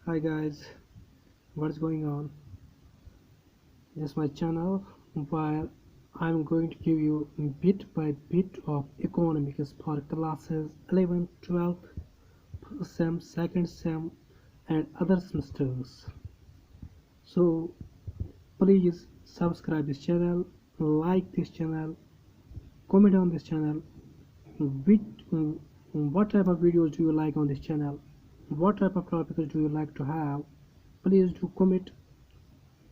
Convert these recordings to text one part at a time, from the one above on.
Hi guys, what's going on? This is my channel where I'm going to give you bit by bit of economics for classes 11th, 12th, first sem, second sem and other semesters. So please subscribe this channel, like this channel, comment on this channel, which, what type of videos do you like on this channel, what type of topics do you like to have. Please do comment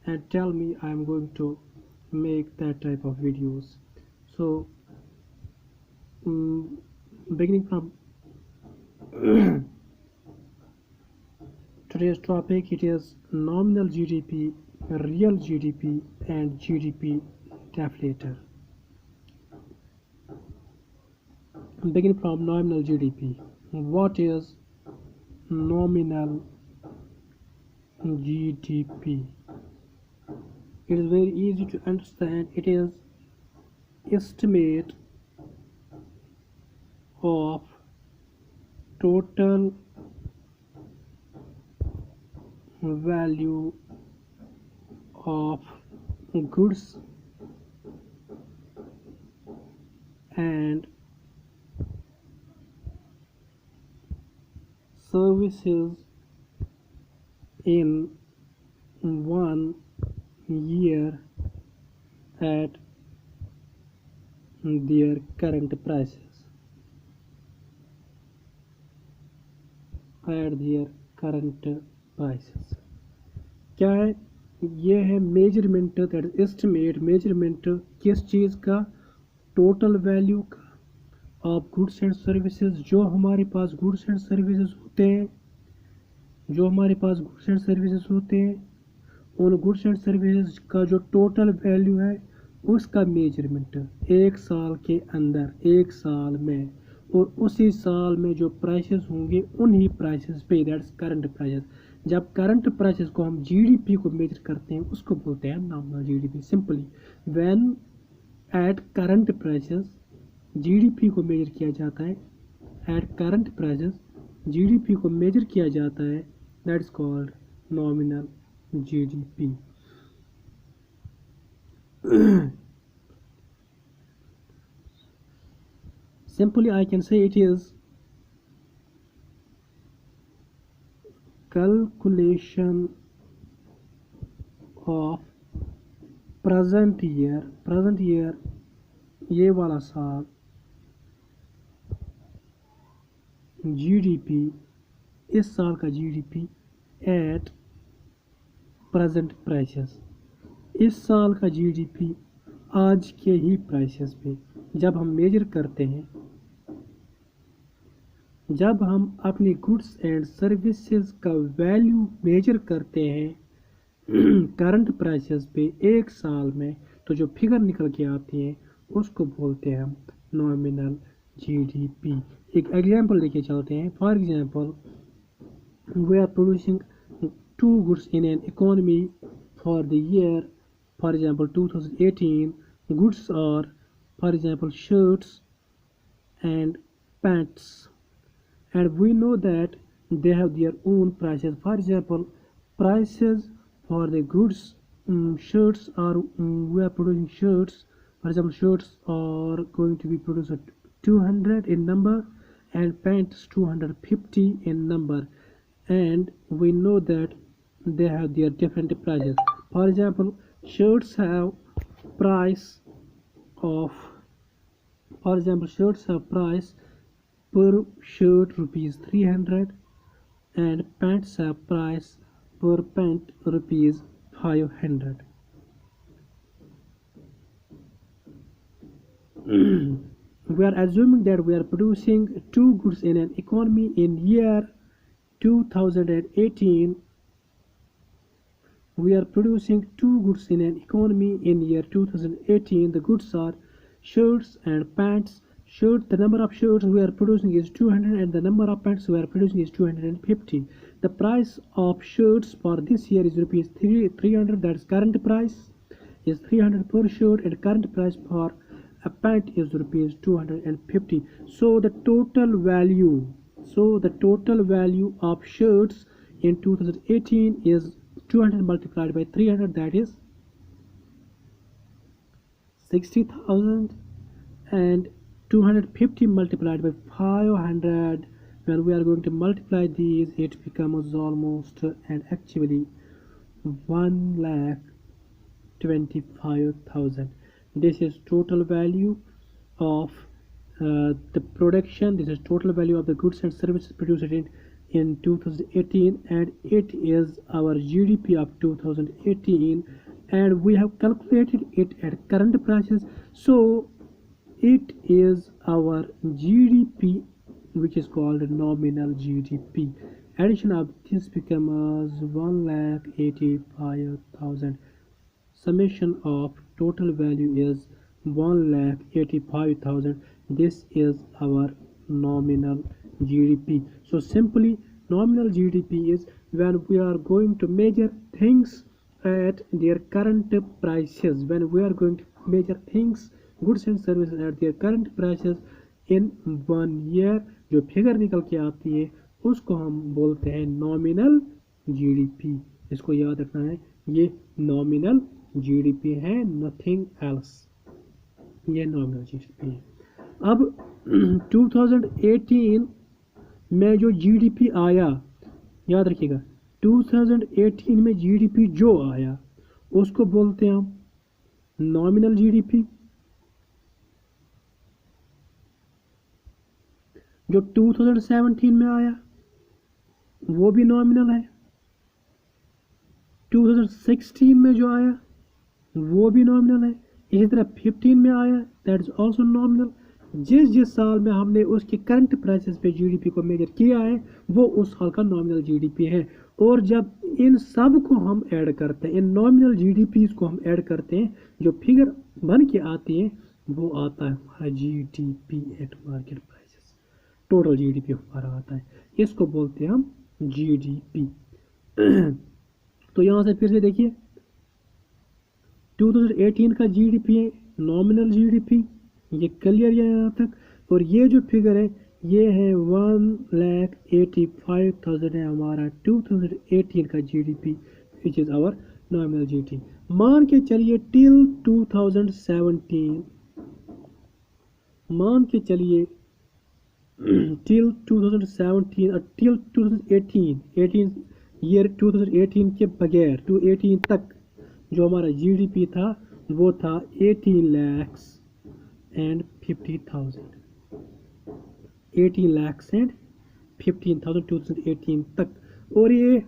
and tell me. I am going to make that type of videos. So um, beginning from today's topic, it is nominal GDP, real GDP and GDP deflator. Beginning from nominal GDP. What is nominal GDP? It is very easy to understand. It is estimate of total value of goods and services in 1 year at their current prices. क्या है? ये है measurement, that estimate, measurement किस चीज़ का? Total value का of goods and services. जो हमारे पास goods and services होते हैं, उन गुड्स एंड सर्विसेज का जो टोटल वैल्यू है उसका मेजरमेंट एक साल के अंदर, एक साल में, और उसी साल में जो प्राइसेस होंगे उन्हीं प्राइसेस पे, दैट्स करंट प्राइसेस। जब करंट प्राइसेस को हम जीडीपी को मेजर करते हैं उसको बोलते हैं nominal GDP. Simply when at current prices GDP को मेजर किया जाता है, एट करंट प्राइसेस जीडीपी को मेजर किया जाता है, that's called nominal GDP. Simply I can say it is calculation of present year ये वाला साल GDP, इस साल का GDP एट प्रेजेंट प्राइसेस, इस साल का जीडीपी आज के ही प्राइसेस पे। जब हम मेजर करते हैं, जब हम अपनी गुड्स एंड सर्विसेज का वैल्यू मेजर करते हैं करंट प्राइसेस पे एक साल में, तो जो फिगर निकल के आती है उसको बोलते हैं हम नॉमिनल जीडीपी। एक एग्जांपल लेके चलते हैं। For example, we are producing two goods in an economy for the year, for example 2018. Goods are, for example, shirts and pants, and we know that they have their own prices. For example, prices for the goods, shirts are, we are producing shirts. For example, shirts are going to be produced at 200 in number and pants 250 in number, and we know that they have their different prices. For example, shirts have price of, for example, shirts have price per shirt rupees 300, and pants have price per pant rupees 500. We are assuming that we are producing two goods in an economy in year 2018. We are producing two goods in an economy in year 2018. The goods are shirts and pants. Shirt, the number of shirts we are producing is 200 and the number of pants we are producing is 250. The price of shirts for this year is rupees 300, that is current price is 300 per shirt, and current price for a pant is rupees 250. So the total value of shirts in 2018 is 200 multiplied by 300, that is 60,000, and 250 multiplied by 500. When we are going to multiply these, it becomes almost and actually 1,25,000. This is total value of the production. This is total value of the goods and services produced in 2018, and it is our GDP of 2018, and we have calculated it at current prices, so it is our GDP, which is called nominal GDP. Addition of this becomes 1,85,000. Summation of total value is 1,85,000. This is our nominal GDP. So simply, nominal GDP is when we are going to measure things at their current prices. When we are going to measure things, goods and services at their current prices in 1 year, जो figure निकल के आती है उसको हम बोलते हैं nominal GDP. इसको याद रखना है, ये नॉमिनल GDP है, नथिंग एल्स. ये नॉमिनल GDP है. अब 2018 में जो GDP आया, याद रखिएगा, 2018 में GDP जो आया उसको बोलते हैं हम नॉमिनल GDP. जो 2017 में आया वो भी नॉमिनल है. 2016 में जो आया वो भी नॉमिनल है. इसी तरह 15 में आया, दैट इज ऑल्सो नॉमिनल. जिस साल में हमने उसके करंट प्राइसेस पे GDP को मेजर किया है वो उस साल का नॉमिनल GDP है. और जब इन सब को हम ऐड करते हैं, इन नॉमिनल GDPs को हम ऐड करते हैं, जो फिगर बन के आती है वो आता है हमारा GDP eight market prices. Total GDP हमारा आता है, इसको बोलते हैं हम GDP. तो यहाँ से फिर से देखिए, 2018 का GDP है नॉमिनल GDP, ये क्लियर है यहाँ तक. और ये जो फिगर है ये है 1,85,000 है हमारा 2018 का GDP, which is our nominal GDP. मान के चलिए टिल 2017, मान के चलिए टिल 2017 और टिल 2018 ईयर 2018 के बगैर 2018 तक जो हमारा GDP था वो था 18,50,000. 18,50,000 2018 तक. और ये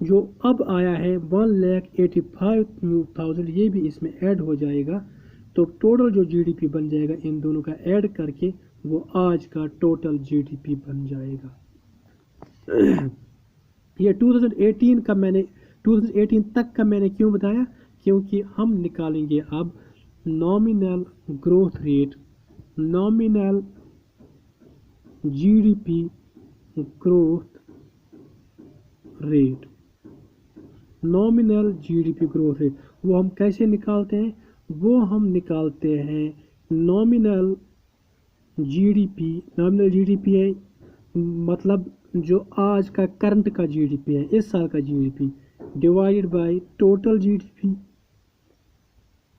जो अब आया है 1,85,000, ये भी इसमें ऐड हो जाएगा. तो टोटल जो GDP बन जाएगा इन दोनों का ऐड करके वो आज का टोटल GDP बन जाएगा. ये 2018 का मैंने 2018 तक का मैंने क्यों बताया, क्योंकि हम निकालेंगे अब nominal growth rate, nominal GDP growth rate. Nominal GDP growth rate वो हम कैसे निकालते हैं, वो हम निकालते हैं नॉमिनल GDP. नॉमिनल GDP है मतलब जो आज का करंट का GDP है, इस साल का GDP, divided by total GDP.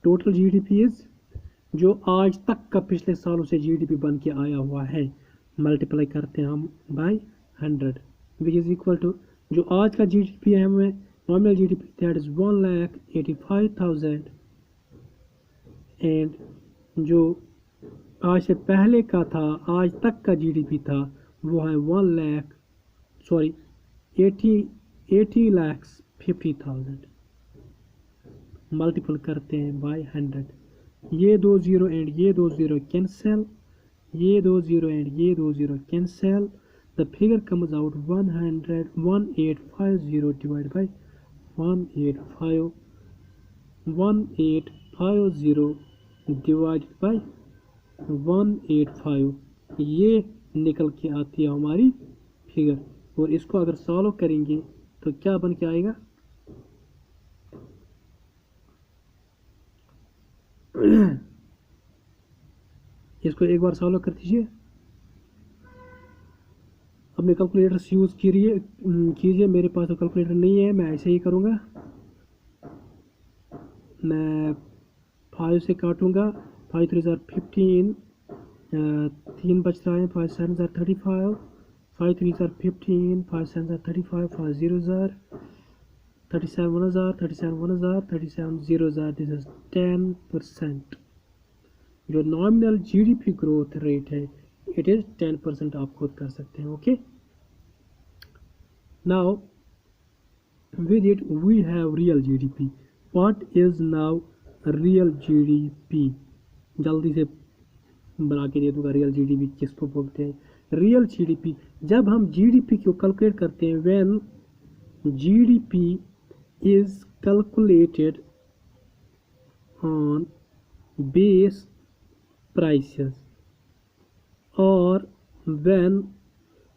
Total GDP is जो आज तक का पिछले सालों से GDP बन के आया हुआ है, मल्टीप्लाई करते हैं हम by 100, which is equal to जो आज का GDP है हमें nominal GDP, that is 1,85,000, and जो आज से पहले का था, आज तक का GDP था, वो है 80,50,000. मल्टीपल करते हैं बाय 100. ये 2 0 एंड ये 2 0 कैंसिल, ये 2 0 एंड ये 2 0 cancel. The figure comes out 1850 divide by 1850 divided by 185. ये निकल के आती है हमारी फिगर. और इसको अगर सॉल्व करेंगे तो क्या बन के आएगा, इसको एक बार सॉल्व कर दीजिए. अपने कैलकुलेटर यूज़ कीजिए। मेरे पास तो कैलकुलेटर नहीं है, मैं ऐसे ही करूँगा। मैं 5 से काटूँगा, 5 3 ज़ार 15, 3 बच रहा है, 5 7 ज़ार 35, 5 3 ज़ार 15, 5 7 ज़ार 35, 5 0 ज़ार 37 1 ज़ार 37 1 ज़ार 37 0 ज़ार। This is 10%। जो नॉमिनल जीडीपी ग्रोथ रेट है इट इज़ 10%, आप खुद कर सकते हैं। Okay, now with it we have real GDP. What is now real GDP? जल्दी से बना के दे दूंगा। रियल जीडीपी किसको बोलते हैं? रियल जीडीपी, जब हम जीडीपी को कैलकुलेट करते हैं, when GDP is calculated on base prices और when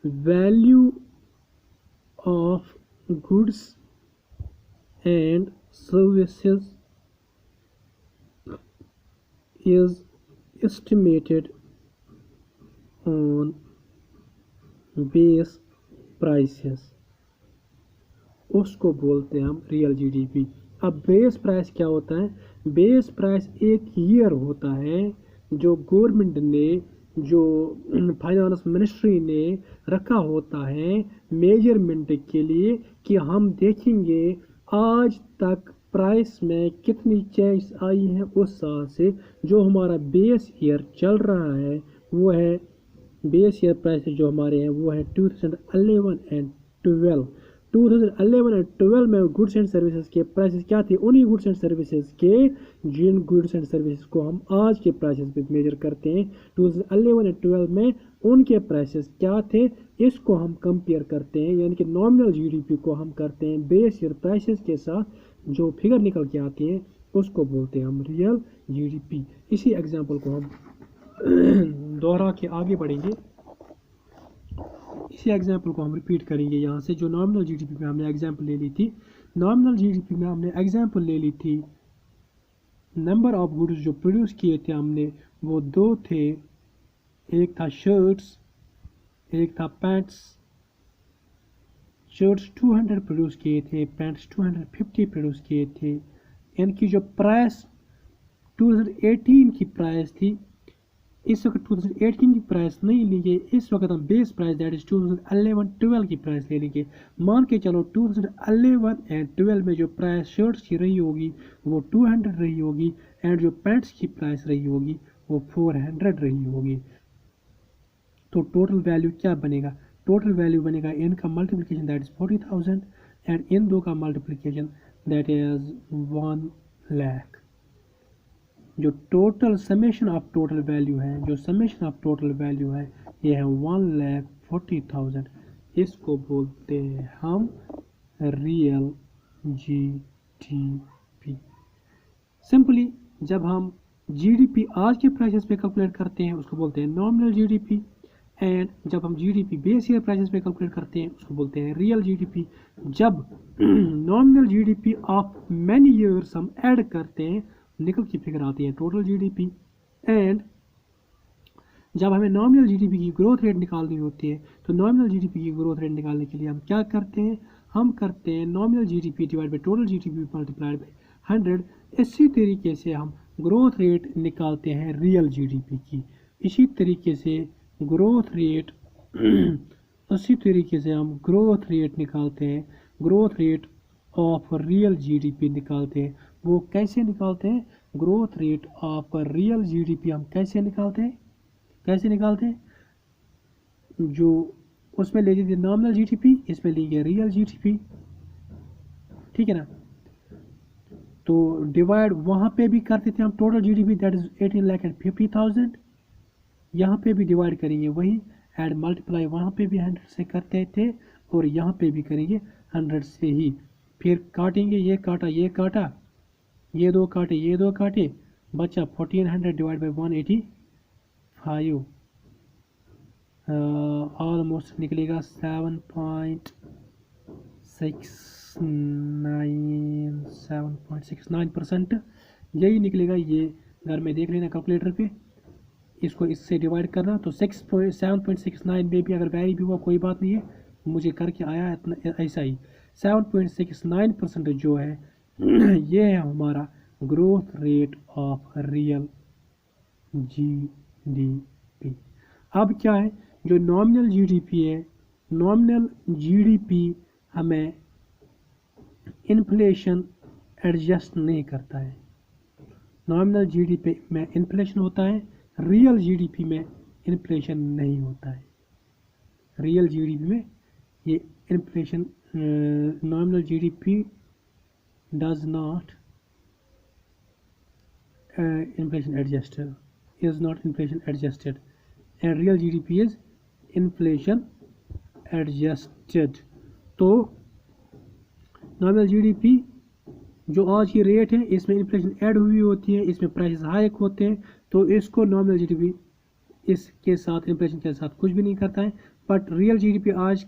value of goods and services is estimated on base prices, उसको बोलते हैं हम रियल जीडीपी। अब बेस प्राइस क्या होता है? बेस प्राइस एक ईयर होता है जो गवर्नमेंट ने, जो फाइनेंस मिनिस्ट्री ने रखा होता है मेजरमेंट के लिए, कि हम देखेंगे आज तक प्राइस में कितनी चेंज आई है उस साल से। जो हमारा बेस ईयर चल रहा है वो है, बेस ईयर प्राइस जो हमारे हैं वो है 2011 एंड 12। 2011 एंड 12 में गुड्स एंड सर्विसेज के प्राइसेस क्या थे? उन्हीं गुड्स एंड सर्विसेज के, जिन गुड्स एंड सर्विसेज को हम आज के प्राइसेस पे मेजर करते हैं, 2011 एंड 12 में उनके प्राइसेस क्या थे, इसको हम कंपेयर करते हैं। यानी कि नॉमिनल जीडीपी को हम करते हैं बेस ईयर प्राइसेस के साथ, जो फिगर निकल के आती है उसको बोलते हैं हम रियल जीडीपी। इसी एग्जाम्पल को हम दोहरा के आगे बढ़ेंगे। इसी एग्जाम्पल को हम रिपीट करेंगे यहाँ से। जो नॉमिनल जीडीपी में हमने एग्जाम्पल ले ली थी, नॉमिनल जीडीपी में हमने एग्जाम्पल ले ली थी, नंबर ऑफ गुड्स जो प्रोड्यूस किए थे हमने वो दो थे। एक था शर्ट्स, एक था पैंट्स। शर्ट्स 200 प्रोड्यूस किए थे, पैंट्स 250 प्रोड्यूस किए थे। इनकी जो प्राइस 2018 की प्राइस थी, इस वक्त 2018 की प्राइस नहीं लेंगे, इस वक्त हम बेस प्राइस दैट इज 2011-12 की प्राइस ले लेंगे। मान के चलो 2011 एंड 12 में जो प्राइस शर्ट्स की रही होगी वो 200 रही होगी, एंड जो पैंट्स की प्राइस रही होगी वो 400 रही होगी। तो टोटल वैल्यू क्या बनेगा? टोटल वैल्यू बनेगा इनका multiplication that is 40,000 and in दो का मल्टीप्लिकेशन दैट इज 1 लाख। जो total summation of total value है, जो समेशन ऑफ टोटल वैल्यू है ये है 1,40,000। इसको बोलते हैं हम रियल जीडीपी। सिंपली जब हम जीडीपी आज के प्राइसेस पे कैलकुलेट करते हैं उसको बोलते हैं नॉमिनल जीडीपी, एंड जब हम जीडीपी बेस ईयर प्राइसेस पे कैलकुलेट करते हैं उसको बोलते हैं रियल जीडीपी। जब nominal GDP of many years हम ऐड करते हैं निकल की फिगर आती है टोटल जीडीपी। एंड जब हमें नॉमिनल जीडीपी की ग्रोथ रेट निकालनी होती है तो नॉमिनल जीडीपी की ग्रोथ रेट निकालने के लिए हम क्या करते हैं? हम करते हैं nominal GDP divide by total GDP multiplied by 100। इसी तरीके से हम ग्रोथ रेट निकालते हैं रियल जीडीपी की। इसी तरीके से ग्रोथ रेट उसी तरीके से हम ग्रोथ रेट निकालते हैं, growth rate of real GDP निकालते हैं। वो कैसे निकालते हैं? Growth rate of real GDP हम कैसे निकालते हैं? कैसे निकालते हैं? जो उसमें ले लीजिए नॉमिनल जीडीपी, इसमें लीजिए रियल जीडीपी, ठीक है ना। तो डिवाइड वहाँ पे भी करते थे हम टोटल जीडीपी दैट इज 18,50,000, यहाँ पे भी डिवाइड करेंगे वही, एड मल्टीप्लाई वहाँ पे भी 100 से करते थे और यहाँ पे भी करेंगे 100 से ही। फिर काटेंगे, ये काटा ये काटा, ये दो काटे ये दो काटे, बचा 1400 डिवाइड बाई 185, ऑलमोस्ट निकलेगा 7.69%। यही निकलेगा। ये घर में देख लेना कैलकुलेटर पे। इसको इससे डिवाइड करना, तो 7.69 में भी अगर वैरी भी हुआ कोई बात नहीं है, मुझे करके आया इतना ऐसा ही। 7.69% जो है ये है हमारा growth rate of real GDP. अब क्या है, जो नॉमिनल जीडीपी है, नॉमिनल जीडीपी हमें इन्फ्लेशन एडजस्ट नहीं करता है। नॉमिनल जीडीपी में इन्फ्लेशन होता है, रियल जीडीपी में इन्फ्लेशन नहीं होता है। रियल जीडीपी में ये inflation, nominal GDP does not inflation adjusted, is not inflation adjusted, and real GDP is inflation adjusted। तो नॉमिनल जीडीपी जो आज की रेट है इसमें इन्फ्लेशन ऐड हुई होती है, इसमें प्राइसेस हाइक होते हैं, तो इसको नॉमिनल जीडीपी इसके साथ इन्फ्लेशन के साथ कुछ भी नहीं करता है। बट रियल जीडीपी आज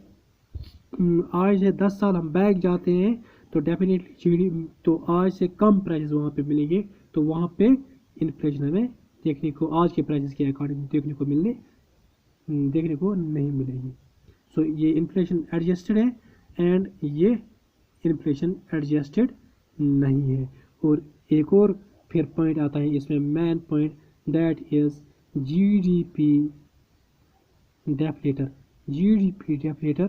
से 10 साल हम बैक जाते हैं तो डेफिनेटली जीडीपी तो आज से कम प्राइसेस वहाँ पे मिलेंगे, तो वहाँ पे इन्फ्लेशन हमें देखने को आज के प्राइसेस के अकॉर्डिंग देखने को नहीं मिलेगी। सो ये इन्फ्लेशन एडजस्टेड है एंड ये इन्फ्लेशन एडजस्टेड नहीं है। और एक और फिर पॉइंट आता है इसमें, main point, that is GDP deflator. GDP deflator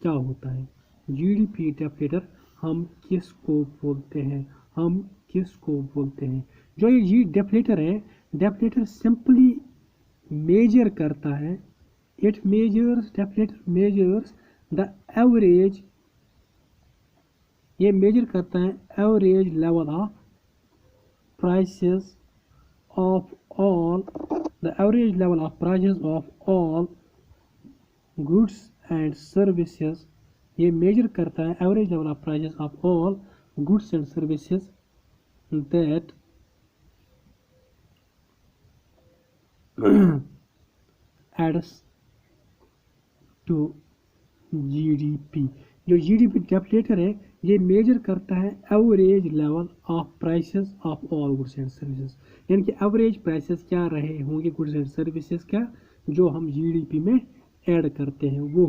क्या होता है? जीडीपी डेफ्लेटर हम किसको बोलते हैं? जो ये जी डेफ्लेटर है, डेफ्लेटर सिंपली मेजर करता है, डेफ्लेटर मेजर्स द एवरेज, ये मेजर करता है average level of prices of all, the average level of prices of all goods and services. ये मेजर करता है average level of prices of all goods and services that adds to GDP। जो GDP डेफ्लेटर है ये major करता है average level of prices of all goods and services, यानी कि एवरेज प्राइसेस क्या रहे होंगे गुड्स एंड सर्विसेज का जो हम GDP में ऐड करते हैं, वो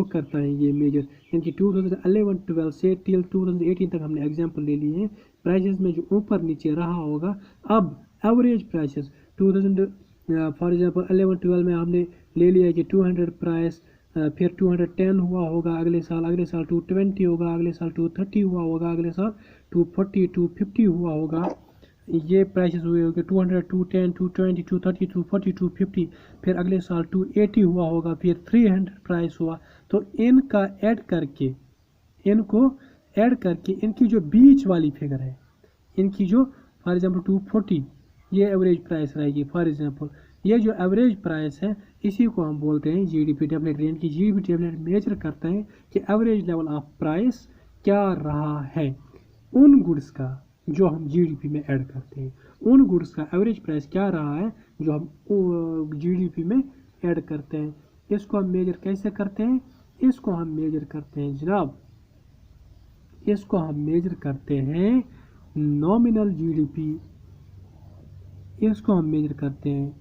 करता है ये मेजर। यानी कि 2011-12 से टिल 2018 तक हमने एग्जांपल ले लिए हैं, प्राइसेस में जो ऊपर नीचे रहा होगा। अब एवरेज प्राइसेस 2000 फॉर एग्जांपल 11-12 में हमने ले लिया कि 200 प्राइस, फिर 210 हुआ होगा अगले साल 220 होगा, अगले साल 230 हुआ होगा, अगले साल 240 250 हुआ होगा। ये प्राइसेस हुए होंगे 200 210 220 230 240 250, फिर अगले साल 280 हुआ होगा, फिर 300 प्राइस हुआ। तो इनको ऐड करके इनकी जो बीच वाली फिगर है, इनकी जो फॉर एग्जांपल 240 ये एवरेज प्राइस रहेगी फॉर एग्जांपल, ये जो एवरेज प्राइस है इसी को हम बोलते हैं जीडीपी डेफ्लेटर। यानी कि जीडीपी डेफ्लेटर मेजर करता है कि एवरेज लेवल ऑफ प्राइस क्या रहा है उन गुड्स का जो हम जीडीपी में ऐड करते हैं, उन गुड्स का एवरेज प्राइस क्या रहा है जो हम जीडीपी में ऐड करते हैं। इसको हम मेजर कैसे करते हैं? इसको हम मेजर करते हैं जनाब, इसको हम मेजर करते हैं नॉमिनल जीडीपी, इसको हम मेजर करते हैं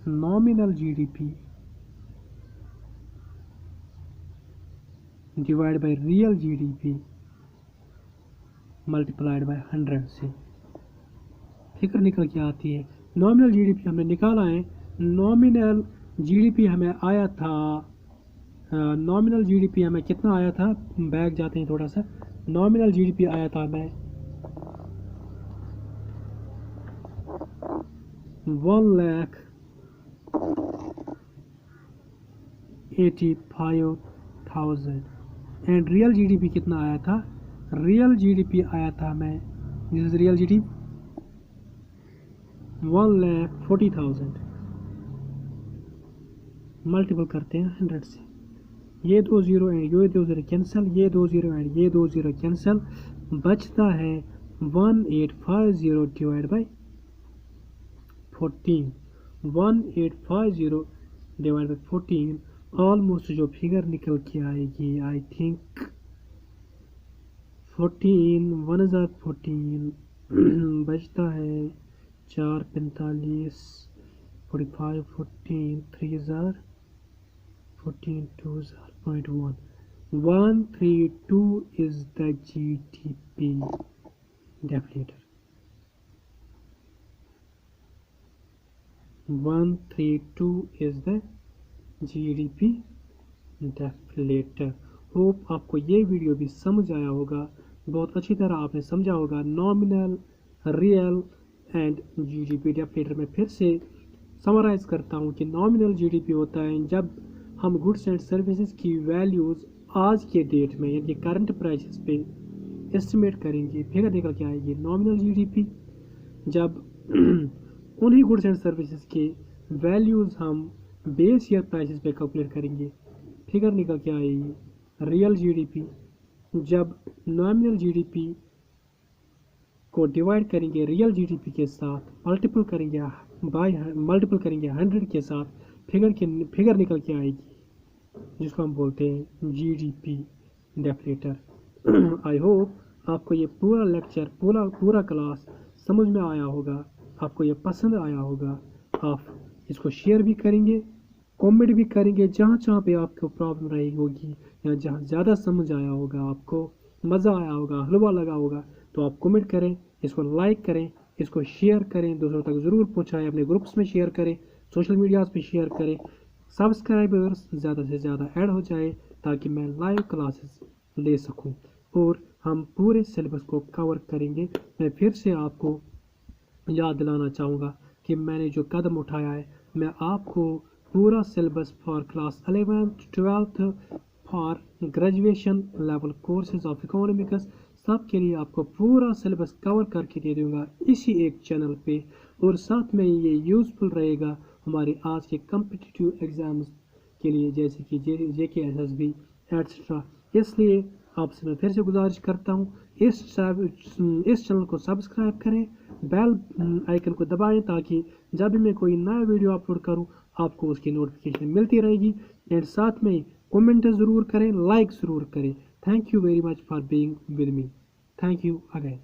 nominal GDP divide by real GDP multiplied by 100 से फिगर निकल के आती है। नॉमिनल जीडीपी हमने निकाला है, नॉमिनल जीडीपी हमें आया था, नॉमिनल जीडीपी हमें कितना आया था, बैक जाते हैं थोड़ा सा, नॉमिनल जीडीपी आया था हमें 1,85,000 एंड रियल जीडीपी कितना आया था? रियल जीडीपी आया था हमें, this is real GDP 1,40,000। Multiple करते हैं 100 से, ये 2 0 एंड ये 2 0 कैंसिल, ये 2 0 एंड ये 2 0 कैंसिल, बचता है 1850 divide by 14, 1850 divide by 14, almost जो फिगर निकल के आएगी आई थिंक 14 1 14 बचता है 4 45 45 14 3 jar 14 2 jar 0.1 132 is the GDP deflator. 132 is the GDP deflator. Hope आपको ये वीडियो भी समझ आया होगा, बहुत अच्छी तरह आपने समझा होगा नॉमिनल, रियल एंड जीडीपी डेफलेटर। में फिर से समराइज करता हूँ कि नॉमिनल जीडीपी होता है जब हम गुड्स एंड सर्विसेज की वैल्यूज़ आज के डेट में यानी करंट प्राइसेस पे एस्टिमेट करेंगे, फिगर निकल के आएगी नॉमिनल जीडीपी। जब उन्हीं गुड्स एंड सर्विसेज के वैल्यूज़ हम बेस ईयर प्राइसेस पे कैलकुलेट करेंगे, फिगर निकल के आएगी रियल जीडीपी। जब नॉमिनल जीडीपी को डिवाइड करेंगे रियल जीडीपी के साथ, मल्टीपल करेंगे 100 के साथ, फिगर निकल के आएगी जिसको हम बोलते हैं जीडीपी डेफलेटर। आई होप आपको ये पूरा लेक्चर पूरा क्लास समझ में आया होगा, आपको ये पसंद आया होगा। आप इसको शेयर भी करेंगे, कमेंट भी करेंगे, जहाँ पे आपको प्रॉब्लम रही होगी या जहाँ ज़्यादा समझ आया होगा, आपको मज़ा आया होगा, हलवा लगा होगा, तो आप कमेंट करें, इसको लाइक करें, इसको शेयर करें, दूसरों तक ज़रूर पहुँचाएं, अपने ग्रुप्स में शेयर करें, सोशल मीडियाज़ पे शेयर करें, सब्सक्राइबर्स ज़्यादा से ज़्यादा ऐड हो जाए ताकि मैं लाइव क्लासेस ले सकूं और हम पूरे सिलेबस को कवर करेंगे। मैं फिर से आपको याद दिलाना चाहूँगा कि मैंने जो कदम उठाया है, मैं आपको पूरा syllabus for class 11th 12th for graduation level courses of economics सब के लिए आपको पूरा सिलेबस कवर करके दे दूँगा इसी एक चैनल पे। और साथ में ये यूज़फुल रहेगा हमारे आज के कम्पिटिटिव एग्ज़ाम्स के लिए, जैसे कि JK SSB एट्सट्रा। इसलिए आपसे मैं फिर से गुजारिश करता हूँ, इस चैनल को सब्सक्राइब करें, बेल आइकन को दबाएं ताकि जब भी मैं कोई नया वीडियो अपलोड करूँ आपको उसकी नोटिफिकेशन मिलती रहेगी। एंड साथ में कमेंट ज़रूर करें, लाइक ज़रूर करें। Thank you very much for being with me. Thank you again.